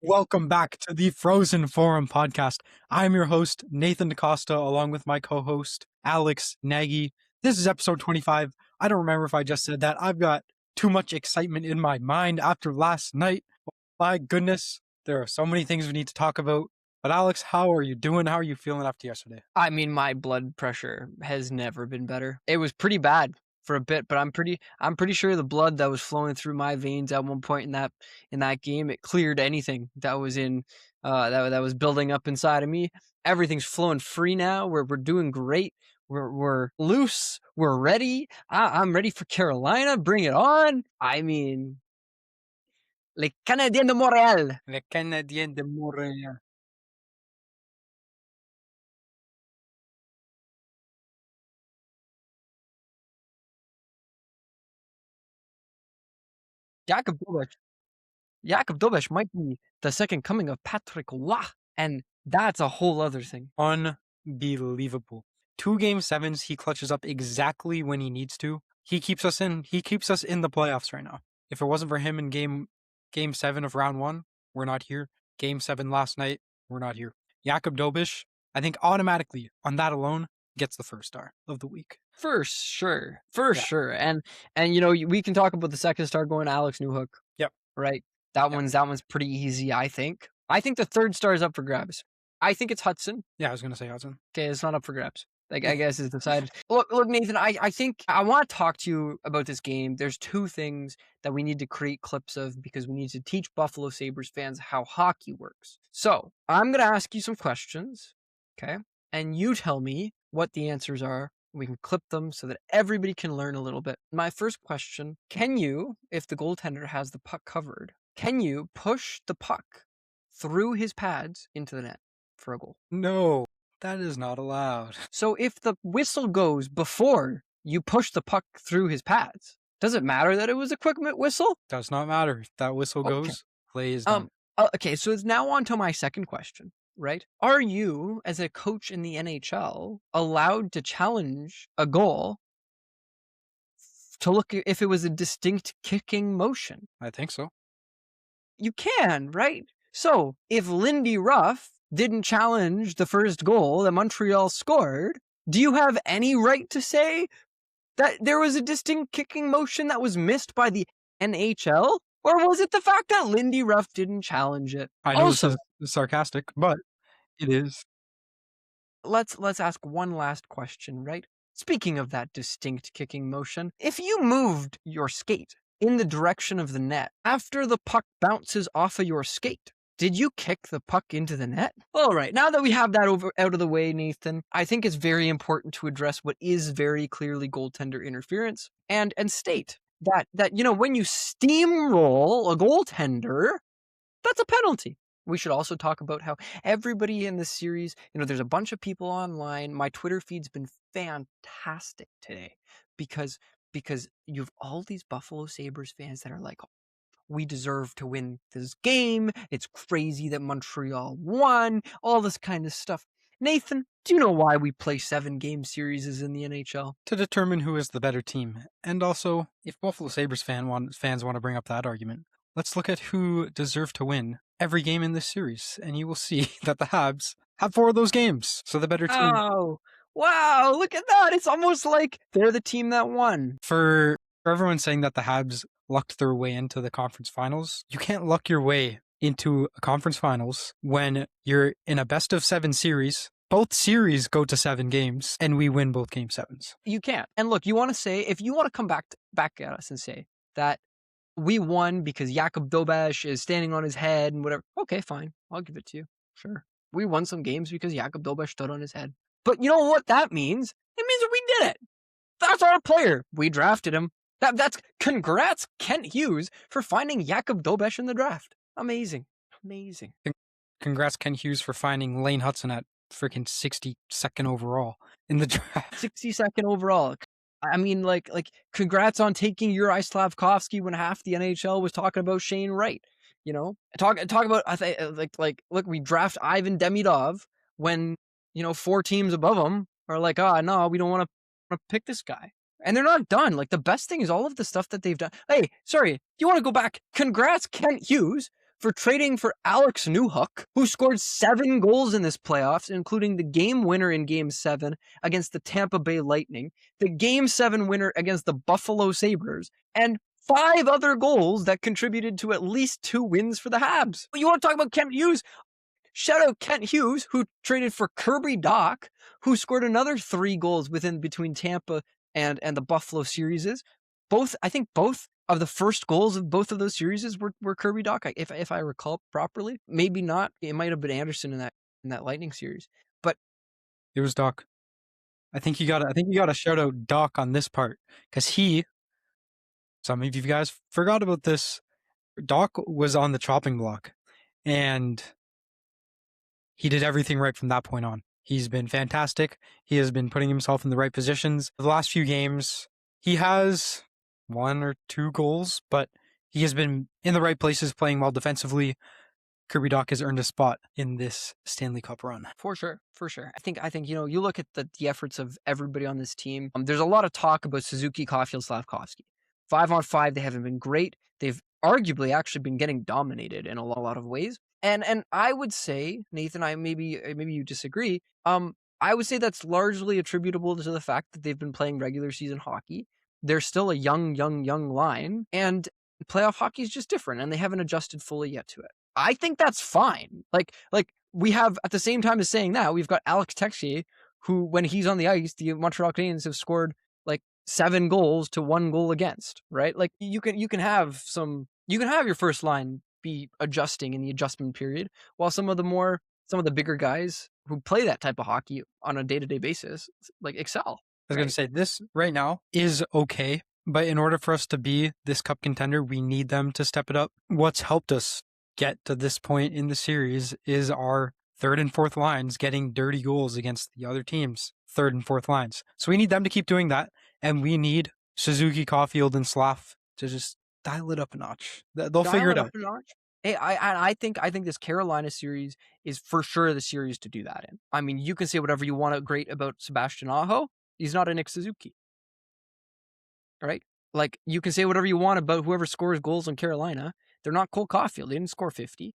Welcome back to the Frozen Forum podcast. I'm your host, Nathan DaCosta, along with my co-host, Alex Nagy. This is episode 25. I don't remember if I just said that. I've got too much excitement in my mind after last night. My goodness, there are so many things we need to talk about. But Alex, how are you doing? How are you feeling after yesterday? I mean, my blood pressure has never been better. It was pretty bad for a bit, but I'm pretty sure the blood that was flowing through my veins at one point in that game, it cleared anything that was in that was building up inside of me. Everything's flowing free now. We're doing great. We're loose. We're ready. I'm ready for Carolina. Bring it on. I mean, les Canadiens de Montréal. Les Canadiens de Montréal. Jakub Dobeš might be the second coming of Patrick Roy, and that's a whole other thing. Unbelievable. 2 game sevens, he clutches up exactly when he needs to. He keeps us in the playoffs right now. If it wasn't for him in game 7 of round 1, we're not here. Game 7 last night, we're not here. Jakub Dobeš, I think automatically on that alone gets the first star of the week. For sure. And you know, we can talk about the second star going to Alex Newhook. Yep. Right? That one's pretty easy, I think. I think the third star is up for grabs. I think it's Hudson. Yeah, I was going to say Hudson. Okay, it's not up for grabs. Like, I guess it's decided. Look, Nathan, I think I want to talk to you about this game. There's 2 things that we need to create clips of because we need to teach Buffalo Sabres fans how hockey works. So I'm going to ask you some questions, okay? And you tell me what the answers are. We can clip them so that everybody can learn a little bit. My first question, can you, if the goaltender has the puck covered, can you push the puck through his pads into the net for a goal? No, that is not allowed. So if the whistle goes before you push the puck through his pads, does it matter that it was a quick whistle? Does not matter. If that whistle goes, play is done. Okay, so it's now on to my second question, right? Are you, as a coach in the NHL, allowed to challenge a goal to look if it was a distinct kicking motion? I think so. You can, right? So if Lindy Ruff didn't challenge the first goal that Montreal scored, do you have any right to say that there was a distinct kicking motion that was missed by the NHL? Or was it the fact that Lindy Ruff didn't challenge it? I know this is sarcastic, but it is. Let's ask one last question, right? Speaking of that distinct kicking motion, if you moved your skate in the direction of the net after the puck bounces off of your skate, did you kick the puck into the net? All right, now that we have that out of the way, Nathan, I think it's very important to address what is very clearly goaltender interference and state that you know, when you steamroll a goaltender, that's a penalty. We should also talk about how everybody in this series, you know, there's a bunch of people online. My Twitter feed's been fantastic today because you've all these Buffalo Sabres fans that are like, we deserve to win this game. It's crazy that Montreal won, all this kind of stuff. Nathan, do you know why we play 7-game series in the NHL? To determine who is the better team. And also, if Buffalo Sabres fans want to bring up that argument, let's look at who deserved to win every game in this series, and you will see that the Habs have 4 of those games. So the better team. Oh, wow, look at that. It's almost like they're the team that won. For everyone saying that the Habs lucked their way into the conference finals, you can't luck your way into a conference finals when you're in a best of 7 series. Both series go to 7 games, and we win both game 7s. You can't. And look, you want to say, if you want to come back at us and say that we won because Jakub Dobeš is standing on his head and whatever, okay, fine. I'll give it to you. Sure. We won some games because Jakub Dobeš stood on his head. But you know what that means? It means that we did it. That's our player. We drafted him. That's congrats, Kent Hughes, for finding Jakub Dobeš in the draft. Amazing. Congrats, Kent Hughes, for finding Lane Hudson at freaking 62nd overall in the draft. 62nd overall. I mean, like, congrats on taking Yuri Slafkovsky when half the NHL was talking about Shane Wright. You know, talk about, I think, look, we draft Ivan Demidov when, you know, 4 teams above him are like, no, we don't want to pick this guy. And they're not done. Like, the best thing is all of the stuff that they've done. Hey, sorry, you want to go back? Congrats, Kent Hughes, for trading for Alex Newhook, who scored 7 goals in this playoffs, including the game winner in Game 7 against the Tampa Bay Lightning, the Game 7 winner against the Buffalo Sabres, and 5 other goals that contributed to at least 2 wins for the Habs. You want to talk about Kent Hughes? Shout out Kent Hughes, who traded for Kirby Dach, who scored another 3 goals between Tampa and the Buffalo series. I think both of the first goals of both of those series were Kirby Dach, if I recall properly. Maybe not. It might have been Anderson in that Lightning series. But it was Doc. I think you gotta shout out Doc on this part, because some of you guys forgot about this. Doc was on the chopping block, and he did everything right from that point on. He's been fantastic. He has been putting himself in the right positions. The last few games, he has 1 or 2 goals, but he has been in the right places, playing well defensively. Kirby Dach has earned a spot in this Stanley Cup run. For sure. I think you look at the efforts of everybody on this team. There's a lot of talk about Suzuki, Caulfield, Slavkovsky. 5-on-5, they haven't been great. They've arguably actually been getting dominated in a lot of ways. And I would say, Nathan, maybe you disagree. I would say that's largely attributable to the fact that they've been playing regular season hockey. They're still a young line, and playoff hockey is just different, and they haven't adjusted fully yet to it. I think that's fine. Like we have, at the same time as saying that, we've got Alex Texier, who, when he's on the ice, the Montreal Canadiens have scored like 7 goals to 1 goal against, right? Like you can have your first line be adjusting in the adjustment period, while some of the bigger guys who play that type of hockey on a day-to-day basis like excel. I was going to say, this right now is okay, but in order for us to be this cup contender, we need them to step it up. What's helped us get to this point in the series is our third and fourth lines getting dirty goals against the other team's third and fourth lines. So we need them to keep doing that, and we need Suzuki, Caulfield, and Slav to just dial it up a notch. They'll figure it out. Hey, I think this Carolina series is for sure the series to do that in. I mean, you can say whatever you want great about Sebastian Aho. He's not a Nick Suzuki. All right? Like, you can say whatever you want about whoever scores goals in Carolina. They're not Cole Caulfield. They didn't score 50.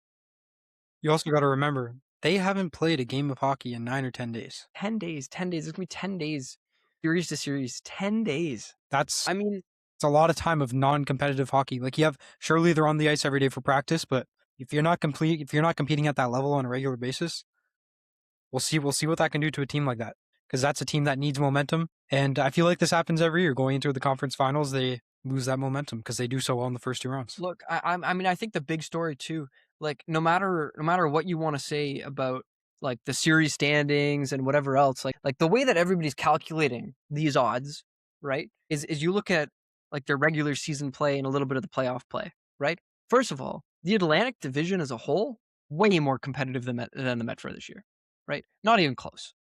You also got to remember, they haven't played a game of hockey in 9 or 10 days. 10 days. It's going to be 10 days. Series to series. 10 days. It's a lot of time of non-competitive hockey. Like, surely they're on the ice every day for practice, but if you're not competing at that level on a regular basis, we'll see what that can do to a team like that. Because that's a team that needs momentum. And I feel like this happens every year. Going into the conference finals, they lose that momentum because they do so well in the first 2 rounds. Look, I think the big story too, like no matter what you want to say about like the series standings and whatever else, like the way that everybody's calculating these odds, right, is you look at like their regular season play and a little bit of the playoff play, right? First of all, the Atlantic Division as a whole, way more competitive than the Metro this year, right? Not even close.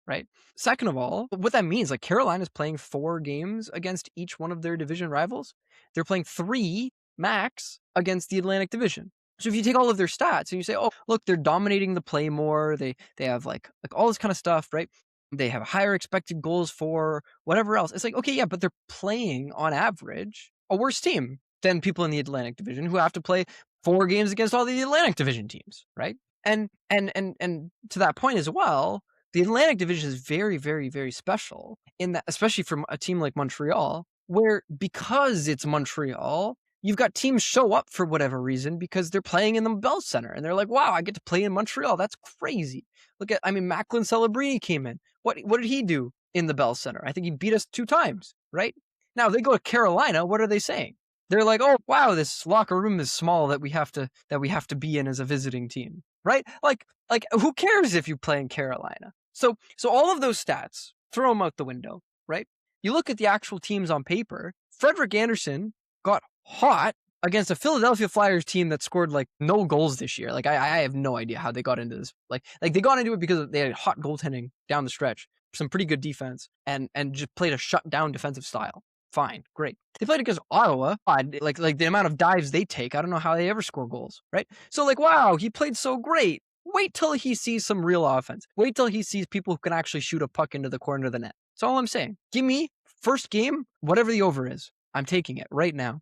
Right. Second of all, what that means, like Carolina's playing 4 games against each one of their division rivals. They're playing 3 max against the Atlantic Division. So if you take all of their stats and you say, oh, look, they're dominating the play more. They have like all this kind of stuff, right? They have higher expected goals for whatever else. It's like, okay, yeah, but they're playing on average a worse team than people in the Atlantic Division who have to play 4 games against all the Atlantic Division teams, right? And to that point as well, the Atlantic Division is very, very, very special in that, especially from a team like Montreal, where because it's Montreal, you've got teams show up for whatever reason because they're playing in the Bell Center. And they're like, wow, I get to play in Montreal. That's crazy. Macklin Celebrini came in. What did he do in the Bell Center? I think he beat us 2 times, right? Now, they go to Carolina. What are they saying? They're like, oh, wow, this locker room is small that we have to be in as a visiting team, right? Like who cares if you play in Carolina? So all of those stats, throw them out the window, right? You look at the actual teams on paper. Frederik Andersen got hot against a Philadelphia Flyers team that scored like no goals this year. Like I have no idea how they got into this. Like they got into it because they had hot goaltending down the stretch, some pretty good defense, and just played a shutdown defensive style. Fine, great. They played against Ottawa. Like the amount of dives they take, I don't know how they ever score goals, right? So like, wow, he played so great. Wait till he sees some real offense. Wait till he sees people who can actually shoot a puck into the corner of the net. That's all I'm saying. Give me first game, whatever the over is. I'm taking it right now.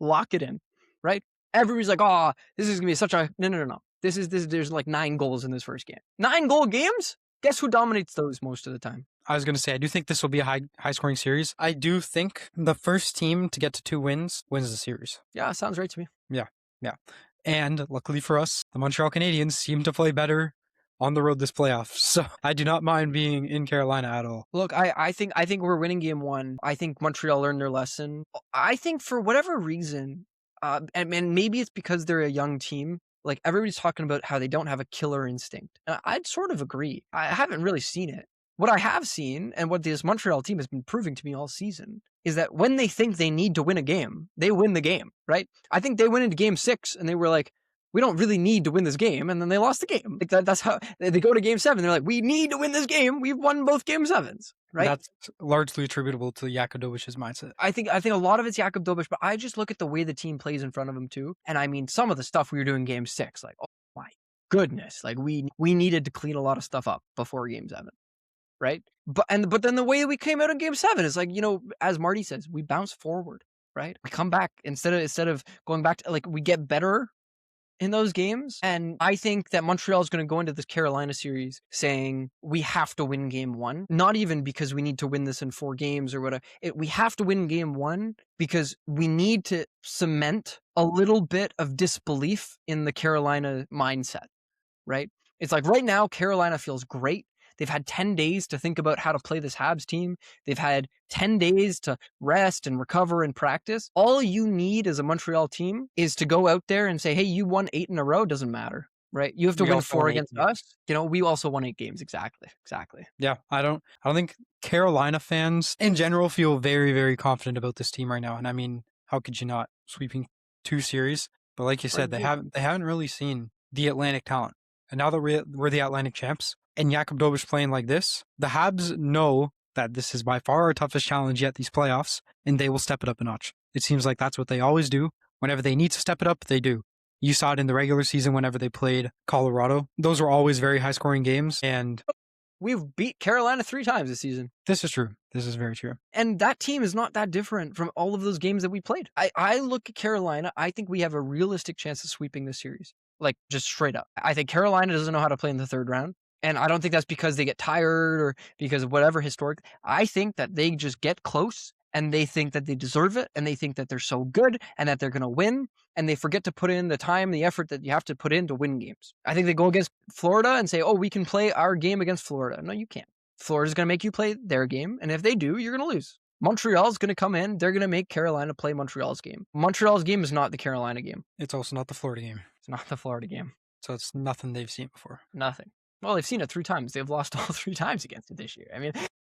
Lock it in, right? everybody's like, oh, this is gonna be such a no. There's like 9 goals in this first game. 9-goal games? Guess who dominates those most of the time? I was going to say, I do think this will be a high scoring series. I do think the first team to get to 2 wins wins the series. Yeah, sounds right to me. Yeah. And luckily for us, the Montreal Canadiens seem to play better on the road this playoff. So I do not mind being in Carolina at all. Look, I think we're winning game 1. I think Montreal learned their lesson. I think for whatever reason, and maybe it's because they're a young team. Like everybody's talking about how they don't have a killer instinct. I'd sort of agree. I haven't really seen it. What I have seen, and what this Montreal team has been proving to me all season, is that when they think they need to win a game, they win the game, right? I think they went into game 6 and they were like, we don't really need to win this game, and then they lost the game. Like that's how they go to game 7. They're like, we need to win this game. We've won both game 7s, right? That's largely attributable to Yakubovic's mindset. I think a lot of it's Jakub Dobeš, but I just look at the way the team plays in front of him too. And I mean, some of the stuff we were doing game 6, like, oh my goodness, like we needed to clean a lot of stuff up before game 7. Right. But then the way we came out in game 7 is like, as Marty says, we bounce forward, right? We come back instead of going back to, like, we get better in those games. And I think that Montreal is going to go into this Carolina series saying we have to win game 1, not even because we need to win this in 4 games or whatever. We have to win game 1 because we need to cement a little bit of disbelief in the Carolina mindset, right? It's like right now, Carolina feels great. They've had 10 days to think about how to play this Habs team. They've had 10 days to rest and recover and practice. All you need as a Montreal team is to go out there and say, hey, you won 8 in a row. Doesn't matter, right? You have to win 4 against us. We also won 8 games. Exactly. Yeah, I don't think Carolina fans in general feel very, very confident about this team right now. And I mean, how could you not? Sweeping 2 series. But like you said, they haven't really seen the Atlantic talent. And now that we're the Atlantic champs, and Jakub Dobeš playing like this, the Habs know that this is by far our toughest challenge yet, these playoffs, and they will step it up a notch. It seems like that's what they always do. Whenever they need to step it up, they do. You saw it in the regular season whenever they played Colorado. Those were always very high-scoring games, and we've beat Carolina 3 times this season. This is true. This is very true. And that team is not that different from all of those games that we played. I look at Carolina, I think we have a realistic chance of sweeping this series. Like, just straight up. I think Carolina doesn't know how to play in the 3rd round. And I don't think that's because they get tired or because of whatever historic. I think that they just get close and they think that they deserve it and they think that they're so good and that they're going to win and they forget to put in the time, the effort that you have to put in to win games. I think they go against Florida and say, oh, we can play our game against Florida. No, you can't. Florida's going to make you play their game. And if they do, you're going to lose. Montreal's going to come in. They're going to make Carolina play Montreal's game. Montreal's game is not the Carolina game. It's also not the Florida game. It's not the Florida game. So it's nothing they've seen before. Nothing. Well, they've seen it 3 times. They've lost all 3 times against it this year. I mean,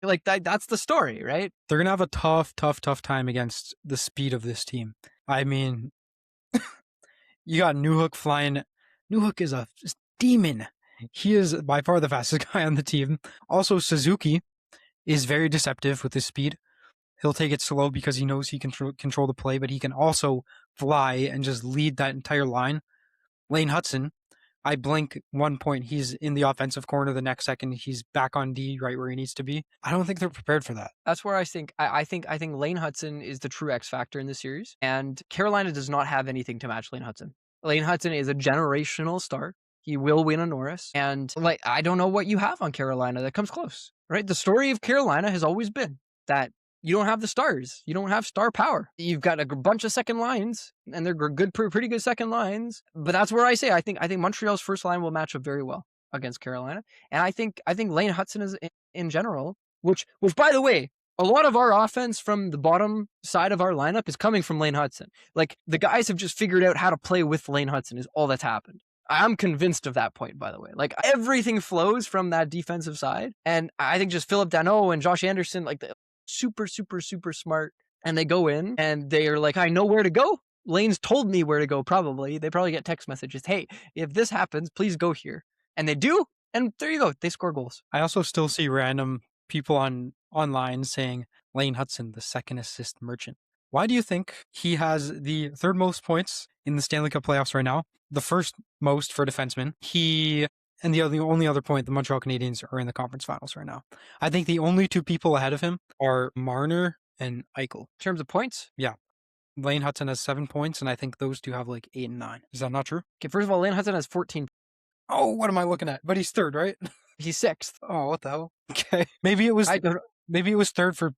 like that's the story, right? They're going to have a tough time against the speed of this team. I mean, you got Newhook flying. Newhook is a demon. He is by far the fastest guy on the team. Also, Suzuki is very deceptive with his speed. He'll take it slow because he knows he can control the play, but he can also fly and just lead that entire line. Lane Hudson, I blink 1 point, he's in the offensive corner. The next second, he's back on D, right where he needs to be. I don't think they're prepared for that. That's where I think Lane Hudson is the true X factor in this series, and Carolina does not have anything to match Lane Hudson. Lane Hudson is a generational star. He will win a Norris, and like I don't know what you have on Carolina that comes close. Right? The story of Carolina has always been that you don't have the stars. You don't have star power. You've got a bunch of second lines, and they're good, pretty good second lines. But that's where I say I think Montreal's first line will match up very well against Carolina, and I think Lane Hudson is in general, which by the way, a lot of our offense from the bottom side of our lineup is coming from Lane Hudson. Like the guys have just figured out how to play with Lane Hudson is all that's happened. I'm convinced of that point, by the way. Like everything flows from that defensive side, and I think just Philip Danault and Josh Anderson, like the super smart, and they go in and they are like, I know where to go. Lane's told me where to go. They probably get text messages, hey, if this happens, please go here, and they do, and there you go, they score goals. I also still see random people online saying Lane Hudson, the second assist merchant. Why do you think he has the 3rd most points in the Stanley Cup playoffs right now, the 1st most for defensemen? And the only other point, the Montreal Canadiens are in the conference finals right now. I think the only 2 people ahead of him are Marner and Eichel. In terms of points? Yeah. Lane Hudson has 7 points, and I think those two have like 8 and 9. Is that not true? Okay, first of all, Lane Hudson has 14. Oh, what am I looking at? But he's third, right? He's sixth. Oh, what the hell? Okay, maybe it was I don't. third for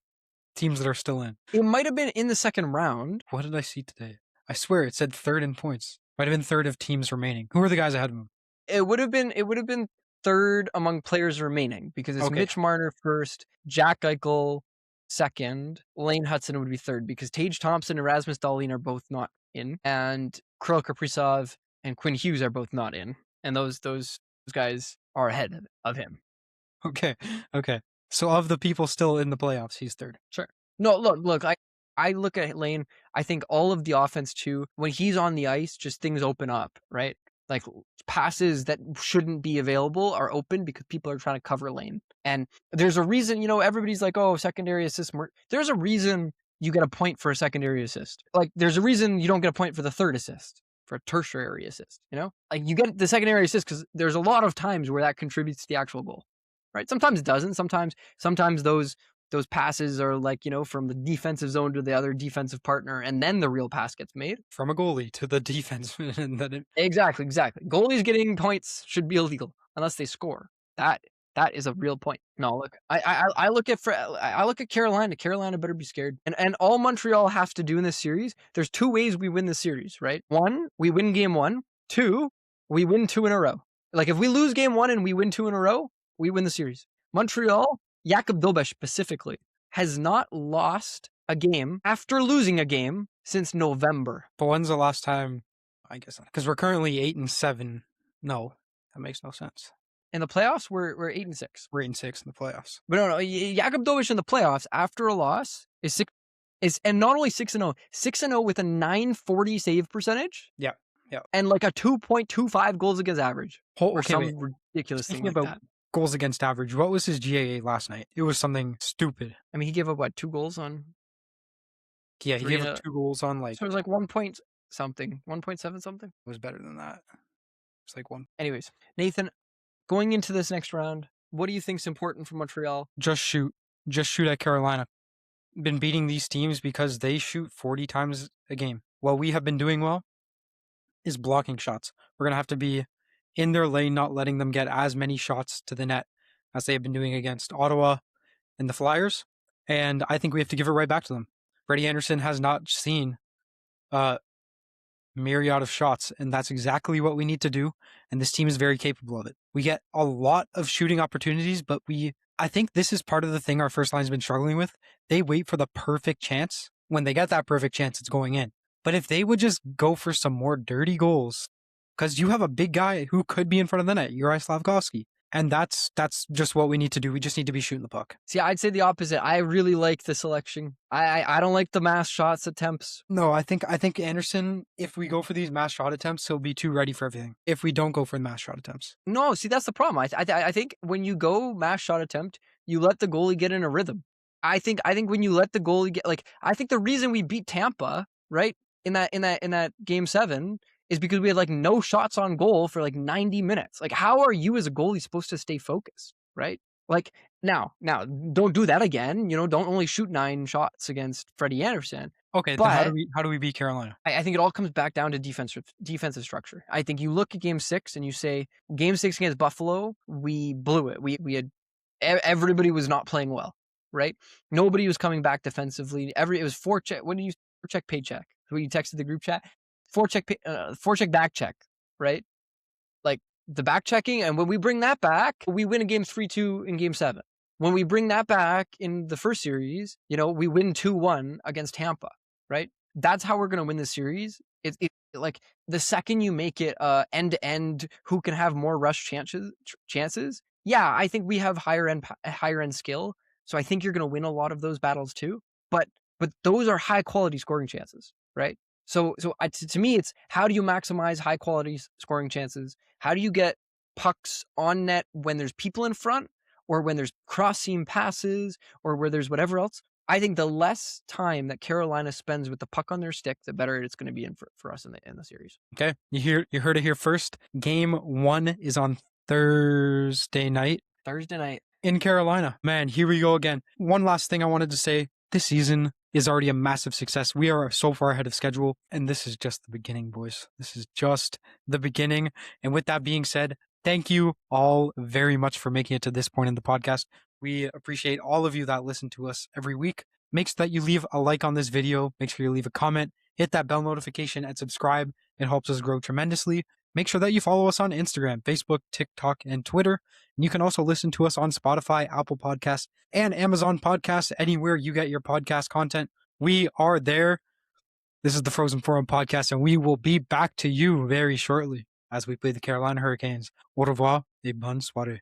teams that are still in. It might have been in the second round. What did I see today? I swear it said third in points. Might have been third of teams remaining. Who are the guys ahead of him? It would have been third among players remaining because it's Okay. Mitch Marner first, Jack Eichel second, Lane Hudson would be third because Tage Thompson and Rasmus Dahlin are both not in, and Kirill Kaprizov and Quinn Hughes are both not in, and those guys are ahead of him. Okay. So of the people still in the playoffs, he's third. Sure. No, look. I look at Lane. I think all of the offense too. When he's on the ice, just things open up, right? Like passes that shouldn't be available are open because people are trying to cover Lane. And there's a reason, everybody's like, oh, secondary assist. There's a reason you get a point for a secondary assist. Like there's a reason you don't get a point for the third assist, for a tertiary assist, Like you get the secondary assist because there's a lot of times where that contributes to the actual goal, right? Sometimes it doesn't. Sometimes those passes are like, from the defensive zone to the other defensive partner, and then the real pass gets made. From a goalie to the defense. And then Exactly. Goalies getting points should be illegal unless they score. That is a real point. No, look, I look at Carolina. Carolina better be scared. And all Montreal has to do in this series, there's two ways we win the series, right? One, we win game one. Two, we win 2 in a row. Like if we lose game one and we win 2 in a row, we win the series. Montreal, Jakub Dobeš specifically, has not lost a game after losing a game since November. But when's the last time? I guess because we're currently 8-7. No, that makes no sense. In the playoffs, we're 8-6. We're 8-6 in the playoffs. But no, Jakub Dobeš in the playoffs after a loss is and not only 6-0, 6-0 with a .940 save percentage. Yeah. And like a 2.25 goals against average. Or some wait. ridiculous thing Speaking like about that. goals against average, what was his GAA last night? It was something stupid. I mean, he gave up 2 goals on? Yeah, he gave up 2 goals on So it was like 1 point something, 1.7 something. It was better than that. It's like 1. Anyways, Nathan, going into this next round, what do you think's important for Montreal? Just shoot at Carolina. Been beating these teams because they shoot 40 times a game. What we have been doing well is blocking shots. We're going to have to be in their lane, not letting them get as many shots to the net as they have been doing against Ottawa and the Flyers. And I think we have to give it right back to them. Freddie Anderson has not seen a myriad of shots, and that's exactly what we need to do. And this team is very capable of it. We get a lot of shooting opportunities, but I think this is part of the thing our first line's been struggling with. They wait for the perfect chance. When they get that perfect chance, it's going in. But if they would just go for some more dirty goals, because you have a big guy who could be in front of the net, Juraj Slafkovsky. And that's just what we need to do. We just need to be shooting the puck. See, I'd say the opposite. I really like the selection. I don't like the mass shots attempts. No, I think Anderson, if we go for these mass shot attempts, he'll be too ready for everything. If we don't go for the mass shot attempts. No, see, that's the problem. I think when you go mass shot attempt, you let the goalie get in a rhythm. I think when you let the goalie get, like, I think the reason we beat Tampa, right, in that game 7 is because we had like no shots on goal for like 90 minutes. Like, how are you as a goalie supposed to stay focused, right? Like now, don't do that again. Don't only shoot 9 shots against Freddie Anderson. Okay, but then how do we beat Carolina? I think it all comes back down to defensive structure. I think you look at Game 6 and you say, Game 6 against Buffalo, we blew it. We had everybody was not playing well, right? Nobody was coming back defensively. It was forecheck. What did you forecheck, paycheck? Who you texted the group chat? Forecheck, back check, right? Like the back checking, and when we bring that back, we win a game 3-2 in Game 7. When we bring that back in the first series, we win 2-1 against Tampa, right? That's how we're going to win the series. It's like the second you make it end to end, who can have more rush chances. Yeah, I think we have higher end skill, so I think you're going to win a lot of those battles too. But those are high quality scoring chances, right? So to me, it's how do you maximize high quality scoring chances? How do you get pucks on net when there's people in front, or when there's cross seam passes, or where there's whatever else? I think the less time that Carolina spends with the puck on their stick, the better it's going to be for us in the series. Okay, you heard it here first. Game 1 is on Thursday night. Thursday night In Carolina. Man, here we go again. One last thing I wanted to say. This season, is already a massive success. We are so far ahead of schedule, and this is just the beginning, boys. This is just the beginning. And with that being said, thank you all very much for making it to this point in the podcast. We appreciate all of you that listen to us every week. Make sure that you leave a like on this video. Make sure you leave a comment, hit that bell notification, and subscribe. It helps us grow tremendously. Make sure that you follow us on Instagram, Facebook, TikTok, and Twitter. And you can also listen to us on Spotify, Apple Podcasts, and Amazon Podcasts, anywhere you get your podcast content. We are there. This is the Frozen Forum podcast, and we will be back to you very shortly as we play the Carolina Hurricanes. Au revoir et bonne soirée.